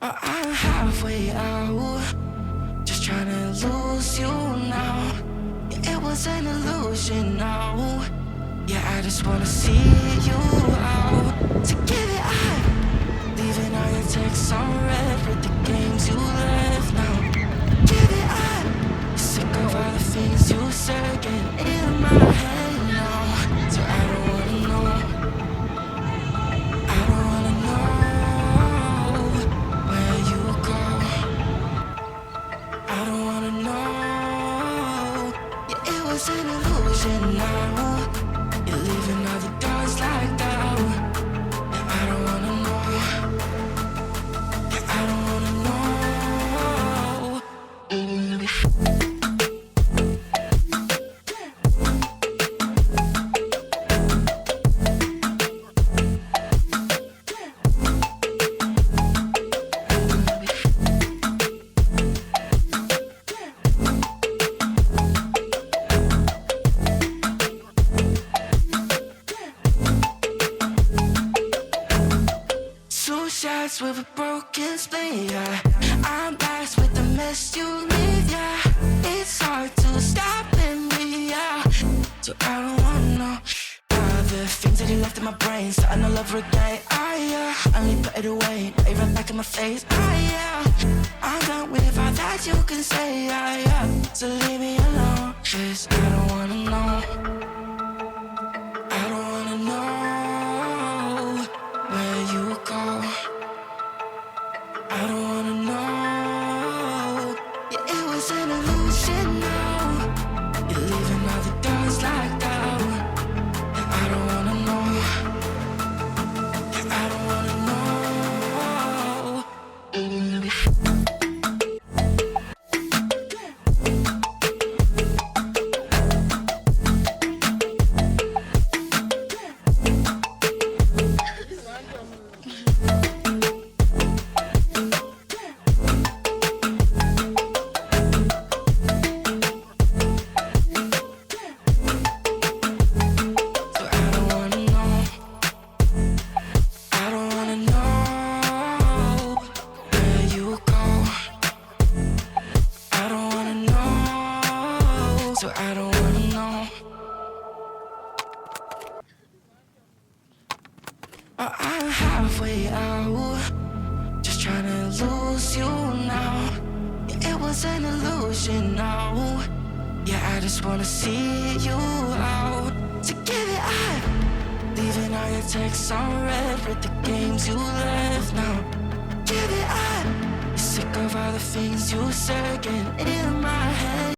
I'm halfway out, just trying to lose you now. Yeah, it was an illusion now. Yeah, I just wanna see you out. To give it up, leaving all your texts on red with the games you left now. Give it up, sick of all the things you said getting in my head now. So I don't wanna know, I don't wanna know where you go. I don't wanna know. Yeah, it was an illusion now. You're leaving all the doors like that. Yeah, I don't wanna know. Yeah, I don't wanna know. Two shots with a broken spleen, yeah. I'm back with the mess you leave, yeah. It's hard to stop and breathe, yeah. So I don't wanna know all the things that you left in my brain, starting all over again. I only put it away, now you're right back in my face. I'm done with all that you can say, so leave me alone, 'cause I don't wanna know. I don't wanna know where you go. I don't wanna know. Yeah, it was an illusion now. You're leaving all the doors like that. Yeah, I don't wanna know. Yeah, I don't wanna know. So I don't wanna know. I'm halfway out, just trying to lose you now. Yeah, it was an illusion now. Yeah, I just wanna see you out. To give it up, leaving all your texts on red with the games you left now. Give it up, sick of all the things you said getting in my head.